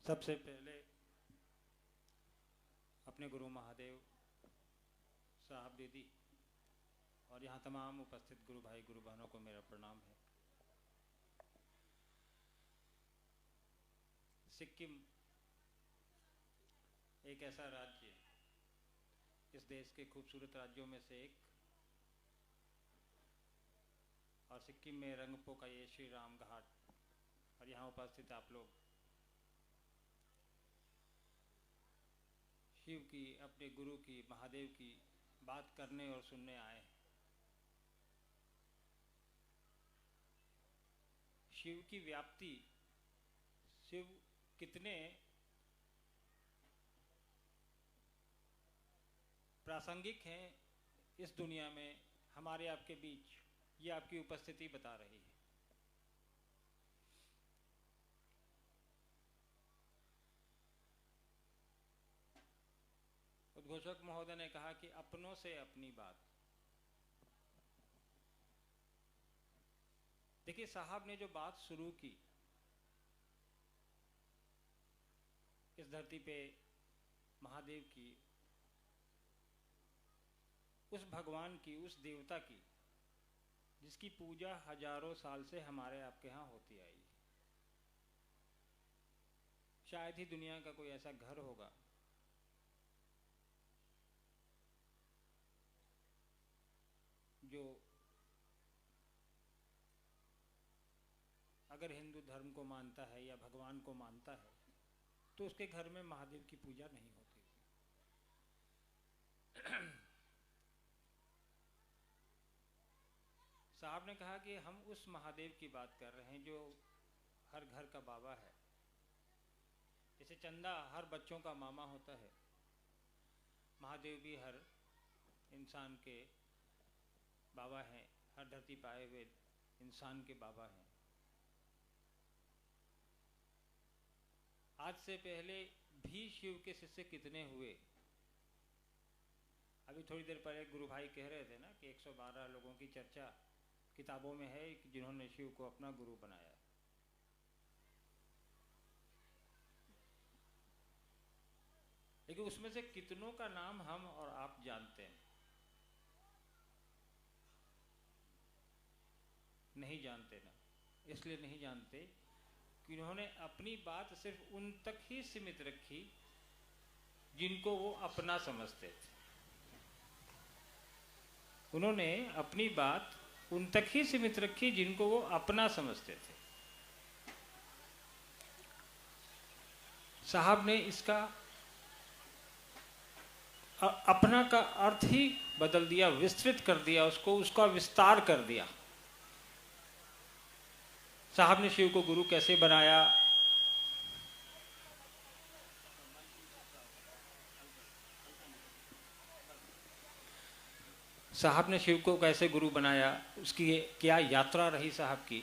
सबसे पहले अपने गुरु महादेव साहब दीदी और यहाँ तमाम उपस्थित गुरु भाई गुरु बहनों को मेरा प्रणाम है। सिक्किम एक ऐसा राज्य, इस देश के खूबसूरत राज्यों में से एक, और सिक्किम में रंगपो का ये श्री राम घाट और यहाँ उपस्थित आप लोग शिव की, अपने गुरु की, महादेव की बात करने और सुनने आए हैं। शिव की व्याप्ति, शिव कितने प्रासंगिक हैं इस दुनिया में, हमारे आपके बीच, ये आपकी उपस्थिति बता रही है। उद्घोषक महोदय ने कहा कि अपनों से अपनी बात। देखिए, साहब ने जो बात शुरू की इस धरती पे महादेव की, उस भगवान की, उस देवता की जिसकी पूजा हजारों साल से हमारे आपके यहाँ होती आई, शायद ही दुनिया का कोई ऐसा घर होगा जो अगर हिंदू धर्म को मानता है या भगवान को मानता है तो उसके घर में महादेव की पूजा नहीं होती। साहब ने कहा कि हम उस महादेव की बात कर रहे हैं जो हर घर का बाबा है। जैसे चंदा हर बच्चों का मामा होता है, महादेव भी हर इंसान के बाबा हैं, हर धरती पाए हुए इंसान के बाबा हैं। आज से पहले भी शिव के शिष्य कितने हुए? अभी थोड़ी देर पहले गुरु भाई कह रहे थे ना कि 112 लोगों की चर्चा किताबों में है जिन्होंने शिव को अपना गुरु बनाया। लेकिन उसमें से कितनों का नाम हम और आप जानते हैं? नहीं जानते ना। इसलिए नहीं जानते कि उन्होंने अपनी बात सिर्फ उन तक ही सीमित रखी जिनको वो अपना समझते थे। उन्होंने अपनी बात उन तक ही सीमित रखी जिनको वो अपना समझते थे। साहब ने इसका अपना का अर्थ ही बदल दिया, विस्तृत कर दिया उसको, उसका विस्तार कर दिया। साहब ने शिव को गुरु कैसे बनाया? साहब ने शिव को कैसे गुरु बनाया, उसकी क्या यात्रा रही साहब की,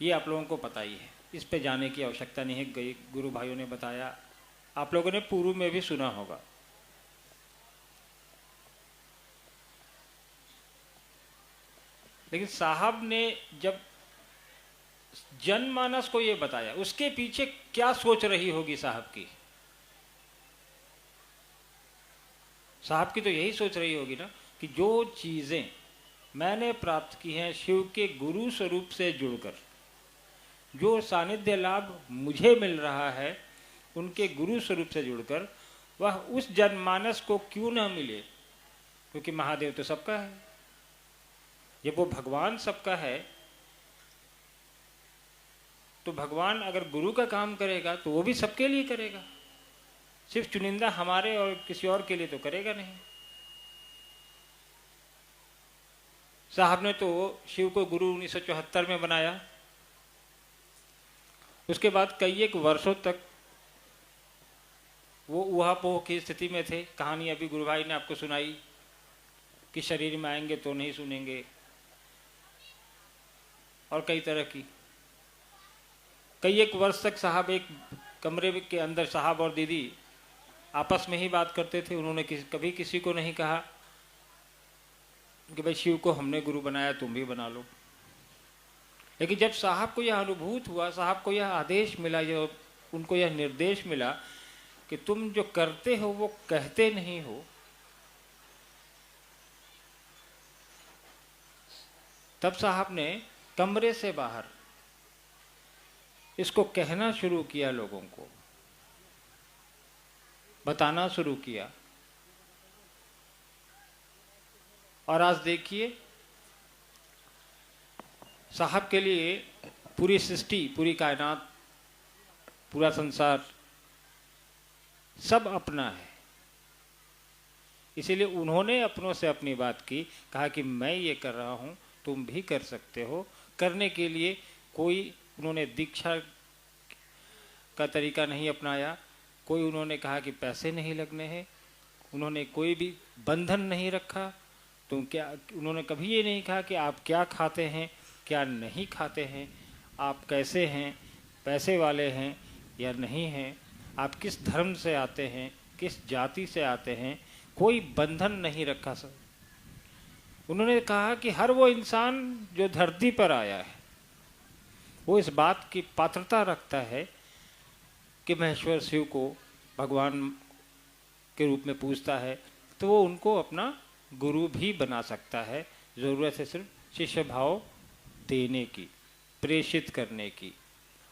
ये आप लोगों को पता ही है। इस पे जाने की आवश्यकता नहीं है, गुरु भाइयों ने बताया, आप लोगों ने पूर्व में भी सुना होगा। लेकिन साहब ने जब जनमानस को ये बताया, उसके पीछे क्या सोच रही होगी साहब की? साहब की तो यही सोच रही होगी ना कि जो चीजें मैंने प्राप्त की हैं शिव के गुरु स्वरूप से जुड़कर, जो सानिध्य लाभ मुझे मिल रहा है उनके गुरु स्वरूप से जुड़कर, वह उस जनमानस को क्यों ना मिले? क्योंकि महादेव तो सबका है। जब वो भगवान सबका है तो भगवान अगर गुरु का काम करेगा तो वो भी सबके लिए करेगा, सिर्फ चुनिंदा हमारे और किसी और के लिए तो करेगा नहीं। साहब ने तो शिव को गुरु 1974 में बनाया। उसके बाद कई एक वर्षों तक वो ऊहापोह की स्थिति में थे। कहानी अभी गुरु भाई ने आपको सुनाई कि शरीर में आएंगे तो नहीं सुनेंगे, और कई तरह की। कई एक वर्ष तक साहब एक कमरे के अंदर, साहब और दीदी आपस में ही बात करते थे। उन्होंने कभी किसी को नहीं कहा कि भाई शिव को हमने गुरु बनाया, तुम भी बना लो। लेकिन जब साहब को यह अनुभूत हुआ, साहब को यह आदेश मिला, जो उनको यह निर्देश मिला कि तुम जो करते हो वो कहते नहीं हो। तब साहब ने कमरे से बाहर इसको कहना शुरू किया, लोगों को बताना शुरू किया। और आज देखिए साहब के लिए पूरी सृष्टि, पूरी कायनात, पूरा संसार सब अपना है। इसीलिए उन्होंने अपनों से अपनी बात की, कहा कि मैं ये कर रहा हूं, तुम भी कर सकते हो। करने के लिए कोई उन्होंने दीक्षा का तरीका नहीं अपनाया, कोई उन्होंने कहा कि पैसे नहीं लगने हैं, उन्होंने कोई भी बंधन नहीं रखा। तो क्या उन्होंने कभी ये नहीं कहा कि आप क्या खाते हैं, क्या नहीं खाते हैं, आप कैसे हैं, पैसे वाले हैं या नहीं हैं, आप किस धर्म से आते हैं, किस जाति से आते हैं, कोई बंधन नहीं रखा सर। उन्होंने कहा कि हर वो इंसान जो धरती पर आया है वो इस बात की पात्रता रखता है कि महेश्वर शिव को भगवान के रूप में पूजता है, तो वो उनको अपना गुरु भी बना सकता है। ज़रूरत है सिर्फ शिष्य भाव देने की, प्रेषित करने की।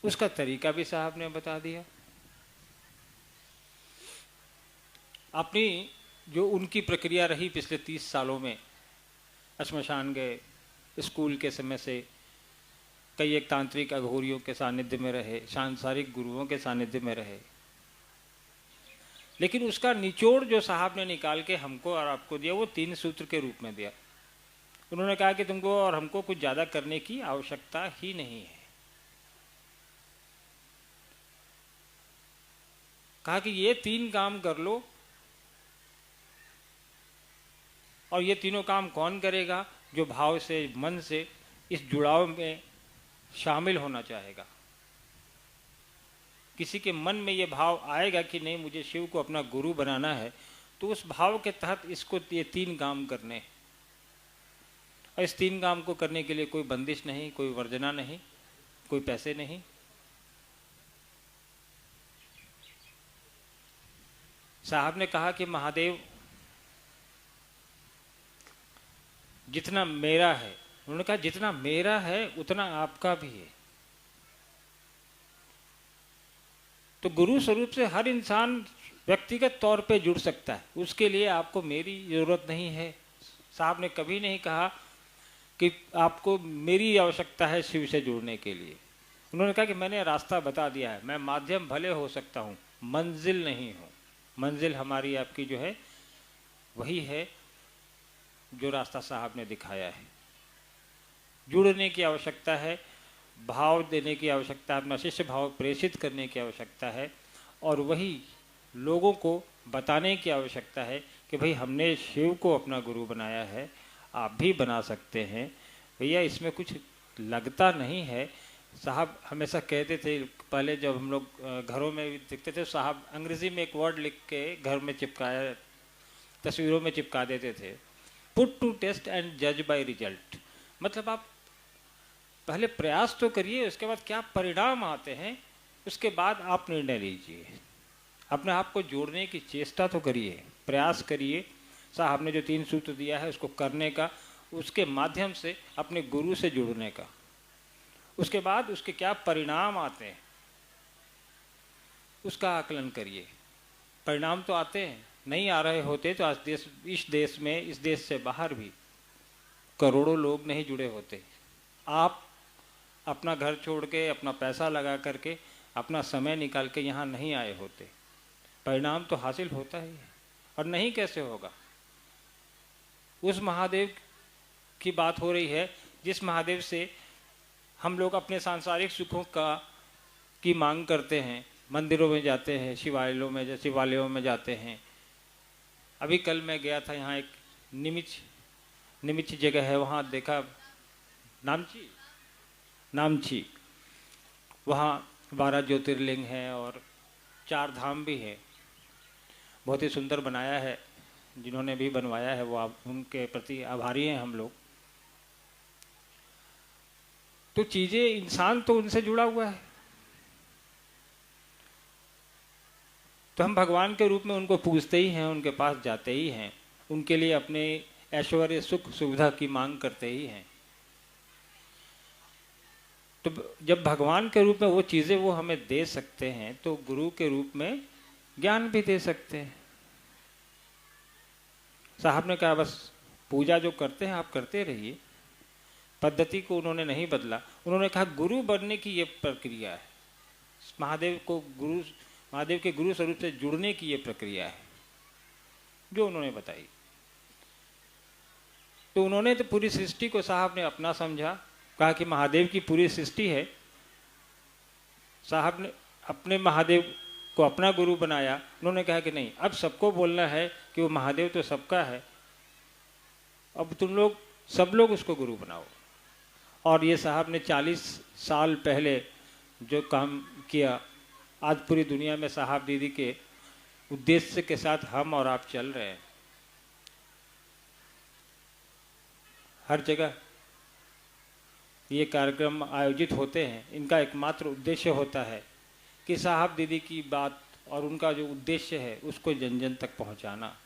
उसका तरीका भी साहब ने बता दिया। अपनी जो उनकी प्रक्रिया रही पिछले 30 सालों में, श्मशान गए, स्कूल के समय से कई एक तांत्रिक अघोरियों के सानिध्य में रहे, सांसारिक गुरुओं के सानिध्य में रहे, लेकिन उसका निचोड़ जो साहब ने निकाल के हमको और आपको दिया वो 3 सूत्र के रूप में दिया। उन्होंने कहा कि तुमको और हमको कुछ ज़्यादा करने की आवश्यकता ही नहीं है। कहा कि ये 3 काम कर लो, और ये तीनों काम कौन करेगा? जो भाव से, मन से इस जुड़ाव में शामिल होना चाहेगा। किसी के मन में ये भाव आएगा कि नहीं मुझे शिव को अपना गुरु बनाना है, तो उस भाव के तहत इसको ये 3 काम करने। और इस 3 काम को करने के लिए कोई बंदिश नहीं, कोई वर्जना नहीं, कोई पैसे नहीं। साहब ने कहा कि महादेव जितना मेरा है, उन्होंने कहा जितना मेरा है उतना आपका भी है। तो गुरु स्वरूप से हर इंसान व्यक्तिगत तौर पे जुड़ सकता है, उसके लिए आपको मेरी जरूरत नहीं है। साहब ने कभी नहीं कहा कि आपको मेरी आवश्यकता है शिव से जुड़ने के लिए। उन्होंने कहा कि मैंने रास्ता बता दिया है, मैं माध्यम भले हो सकता हूँ, मंजिल नहीं हूँ। मंजिल हमारी आपकी जो है वही है जो रास्ता साहब ने दिखाया है। जुड़ने की आवश्यकता है, भाव देने की आवश्यकता है, अपना शिष्य भाव प्रेषित करने की आवश्यकता है, और वही लोगों को बताने की आवश्यकता है कि भाई हमने शिव को अपना गुरु बनाया है, आप भी बना सकते हैं। भैया इसमें कुछ लगता नहीं है। साहब हमेशा कहते थे, पहले जब हम लोग घरों में दिखते थे, साहब अंग्रेजी में एक वर्ड लिख के घर में चिपकाया, तस्वीरों में चिपका देते थे, पुट टू टेस्ट एंड जज बाय रिजल्ट। मतलब आप पहले प्रयास तो करिए, उसके बाद क्या परिणाम आते हैं उसके बाद आप निर्णय लीजिए। अपने आप को जोड़ने की चेष्टा तो करिए, प्रयास करिए। साहब ने जो 3 सूत्र दिया है उसको करने का, उसके माध्यम से अपने गुरु से जुड़ने का, उसके बाद उसके क्या परिणाम आते हैं उसका आकलन करिए। परिणाम तो आते हैं, नहीं आ रहे होते तो आज इस देश में, इस देश से बाहर भी करोड़ों लोग नहीं जुड़े होते। आप अपना घर छोड़ के, अपना पैसा लगा करके, अपना समय निकाल के यहाँ नहीं आए होते। परिणाम तो हासिल होता ही है, और नहीं कैसे होगा? उस महादेव की बात हो रही है जिस महादेव से हम लोग अपने सांसारिक सुखों की मांग करते हैं, मंदिरों में जाते हैं, शिवालयों में जाते हैं। अभी कल मैं गया था, यहाँ एक निमिच जगह है, वहाँ देखा नामची, वहाँ 12 ज्योतिर्लिंग हैं और 4 धाम भी हैं। बहुत ही सुंदर बनाया है, जिन्होंने भी बनवाया है वो उनके प्रति आभारी हैं हम लोग। तो चीज़ें, इंसान तो उनसे जुड़ा हुआ है। तो हम भगवान के रूप में उनको पूजते ही हैं, उनके पास जाते ही हैं, उनके लिए अपने ऐश्वर्य सुख सुविधा की मांग करते ही हैं। तो जब भगवान के रूप में वो चीज़ें वो हमें दे सकते हैं, तो गुरु के रूप में ज्ञान भी दे सकते हैं। साहब ने कहा बस पूजा जो करते हैं आप करते रहिए, पद्धति को उन्होंने नहीं बदला। उन्होंने कहा गुरु बनने की ये प्रक्रिया है, महादेव को गुरु, महादेव के गुरु स्वरूप से जुड़ने की ये प्रक्रिया है जो उन्होंने बताई। तो उन्होंने तो पूरी सृष्टि को साहब ने अपना समझा, कहा कि महादेव की पूरी सृष्टि है। साहब ने अपने महादेव को अपना गुरु बनाया। उन्होंने कहा कि नहीं, अब सबको बोलना है कि वो महादेव तो सबका है, अब तुम लोग सब लोग उसको गुरु बनाओ। और ये साहब ने 40 साल पहले जो काम किया, आज पूरी दुनिया में साहब दीदी के उद्देश्य के साथ हम और आप चल रहे हैं। हर जगह ये कार्यक्रम आयोजित होते हैं, इनका एकमात्र उद्देश्य होता है कि साहब दीदी की बात और उनका जो उद्देश्य है उसको जन जन तक पहुंचाना।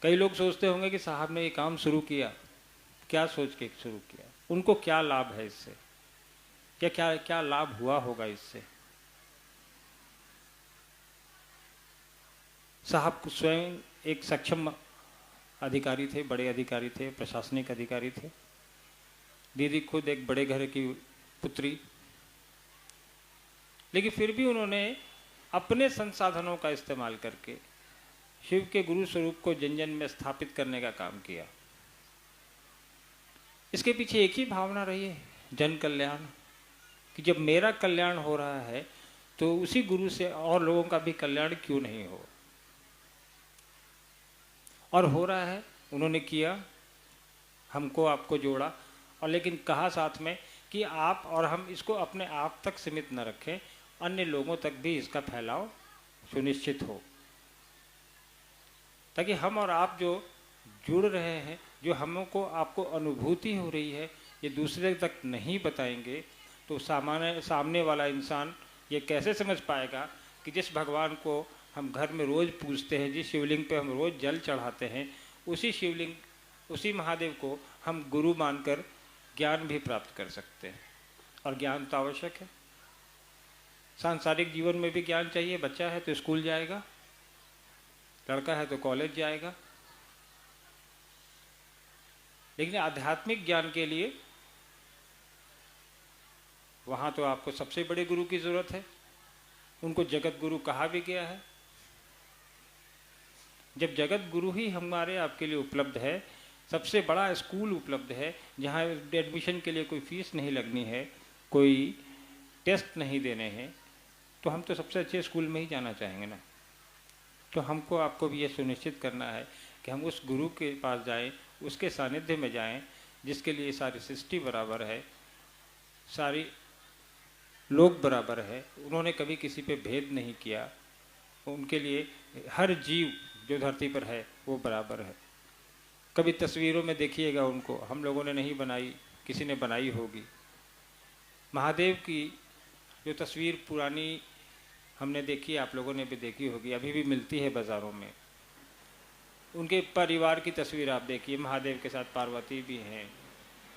कई लोग सोचते होंगे कि साहब ने ये काम शुरू किया, क्या सोच के शुरू किया, उनको क्या लाभ है इससे, क्या क्या क्या लाभ हुआ होगा इससे। साहब स्वयं एक सक्षम अधिकारी थे, बड़े अधिकारी थे, प्रशासनिक अधिकारी थे। दीदी खुद एक बड़े घर की पुत्री, लेकिन फिर भी उन्होंने अपने संसाधनों का इस्तेमाल करके शिव के गुरु स्वरूप को जन जन में स्थापित करने का काम किया। इसके पीछे एक ही भावना रही है, जन कल्याण, कि जब मेरा कल्याण हो रहा है तो उसी गुरु से और लोगों का भी कल्याण क्यों नहीं हो। और हो रहा है, उन्होंने किया, हमको आपको जोड़ा, और लेकिन कहा साथ में कि आप और हम इसको अपने आप तक सीमित न रखें, अन्य लोगों तक भी इसका फैलाव सुनिश्चित हो, ताकि हम और आप जो जुड़ रहे हैं, जो हमको आपको अनुभूति हो रही है, ये दूसरे तक नहीं बताएंगे तो सामने वाला इंसान ये कैसे समझ पाएगा कि जिस भगवान को हम घर में रोज़ पूजते हैं, जिस शिवलिंग पे हम रोज़ जल चढ़ाते हैं, उसी शिवलिंग, उसी महादेव को हम गुरु मानकर ज्ञान भी प्राप्त कर सकते हैं। और ज्ञान तो आवश्यक है, सांसारिक जीवन में भी ज्ञान चाहिए। बच्चा है तो स्कूल जाएगा, लड़का है तो कॉलेज जाएगा, लेकिन आध्यात्मिक ज्ञान के लिए वहाँ तो आपको सबसे बड़े गुरु की जरूरत है। उनको जगत गुरु कहा भी गया है। जब जगत गुरु ही हमारे आपके लिए उपलब्ध है, सबसे बड़ा स्कूल उपलब्ध है, जहाँ एडमिशन के लिए कोई फीस नहीं लगनी है, कोई टेस्ट नहीं देने हैं, तो हम तो सबसे अच्छे स्कूल में ही जाना चाहेंगे ना। तो हमको आपको भी ये सुनिश्चित करना है कि हम उस गुरु के पास जाएं, उसके सानिध्य में जाएं, जिसके लिए सारी सृष्टि बराबर है, सारी लोग बराबर है। उन्होंने कभी किसी पे भेद नहीं किया, उनके लिए हर जीव जो धरती पर है वो बराबर है। कभी तस्वीरों में देखिएगा उनको, हम लोगों ने नहीं बनाई, किसी ने बनाई होगी। महादेव की जो तस्वीर पुरानी हमने देखी, आप लोगों ने भी देखी होगी, अभी भी मिलती है बाज़ारों में। उनके परिवार की तस्वीर आप देखिए, महादेव के साथ पार्वती भी हैं,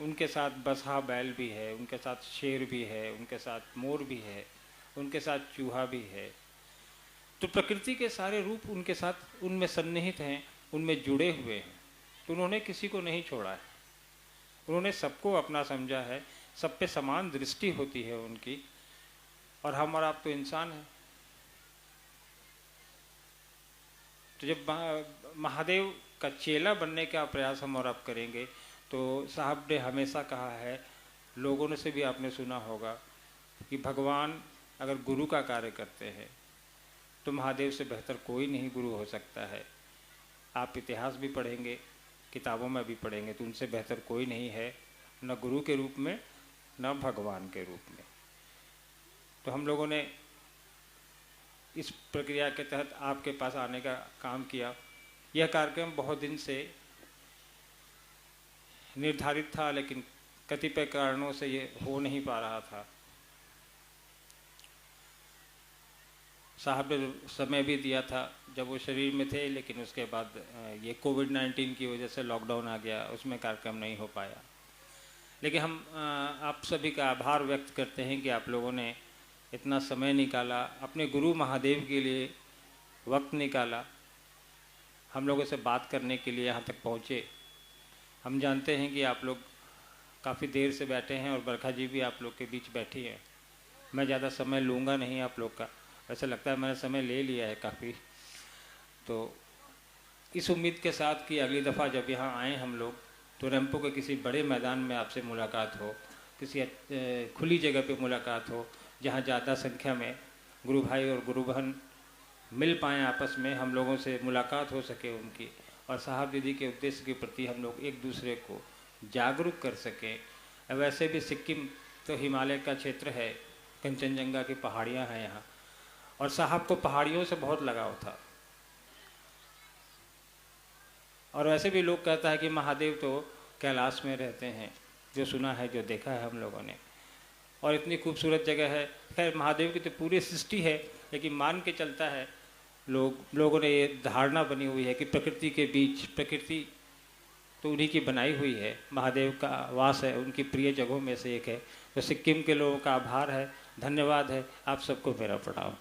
उनके साथ बसहा बैल भी है, उनके साथ शेर भी है, उनके साथ मोर भी है, उनके साथ चूहा भी है। तो प्रकृति के सारे रूप उनके साथ उनमें सन्निहित हैं, उनमें जुड़े हुए हैं। तो उन्होंने किसी को नहीं छोड़ा है, उन्होंने सबको अपना समझा है, सब पे समान दृष्टि होती है उनकी। और हम और आप तो इंसान हैं। तो जब महादेव का चेला बनने का प्रयास हम और आप करेंगे, तो साहब ने हमेशा कहा है, लोगों ने से भी आपने सुना होगा कि भगवान अगर गुरु का कार्य करते हैं तो महादेव से बेहतर कोई नहीं गुरु हो सकता है। आप इतिहास भी पढ़ेंगे, किताबों में भी पढ़ेंगे, तो उनसे बेहतर कोई नहीं है, न गुरु के रूप में न भगवान के रूप में। तो हम लोगों ने इस प्रक्रिया के तहत आपके पास आने का काम किया। यह कार्यक्रम बहुत दिन से निर्धारित था, लेकिन कतिपय कारणों से ये हो नहीं पा रहा था। साहब ने समय भी दिया था जब वो शरीर में थे, लेकिन उसके बाद ये कोविड-19 की वजह से लॉकडाउन आ गया, उसमें कार्यक्रम नहीं हो पाया। लेकिन हम आप सभी का आभार व्यक्त करते हैं कि आप लोगों ने इतना समय निकाला, अपने गुरु महादेव के लिए वक्त निकाला, हम लोगों से बात करने के लिए यहाँ तक पहुँचे। हम जानते हैं कि आप लोग काफ़ी देर से बैठे हैं और बरखा जी भी आप लोग के बीच बैठी हैं। मैं ज़्यादा समय लूँगा नहीं आप लोग का, ऐसा लगता है मैंने समय ले लिया है काफ़ी। तो इस उम्मीद के साथ कि अगली दफ़ा जब यहाँ आएँ हम लोग, तो रैंपो के किसी बड़े मैदान में आपसे मुलाकात हो, किसी खुली जगह पे मुलाकात हो, जहाँ ज़्यादा संख्या में गुरु भाई और गुरु बहन मिल पाएँ, आपस में हम लोगों से मुलाकात हो सके उनकी, और साहब दीदी के उद्देश्य के प्रति हम लोग एक दूसरे को जागरूक कर सकें। वैसे भी सिक्किम तो हिमालय का क्षेत्र है, कंचनजंगा की पहाड़ियाँ हैं यहाँ, और साहब को पहाड़ियों से बहुत लगाव था। और वैसे भी लोग कहता है कि महादेव तो कैलाश में रहते हैं, जो सुना है, जो देखा है हम लोगों ने, और इतनी खूबसूरत जगह है। खैर महादेव की तो पूरी सृष्टि है, लेकिन मान के चलता है लोगों ने ये धारणा बनी हुई है कि प्रकृति के बीच, प्रकृति तो उन्हीं की बनाई हुई है, महादेव का वास है, उनकी प्रिय जगहों में से एक है। तो सिक्किम के लोगों का आभार है, धन्यवाद है, आप सबको मेरा प्रणाम।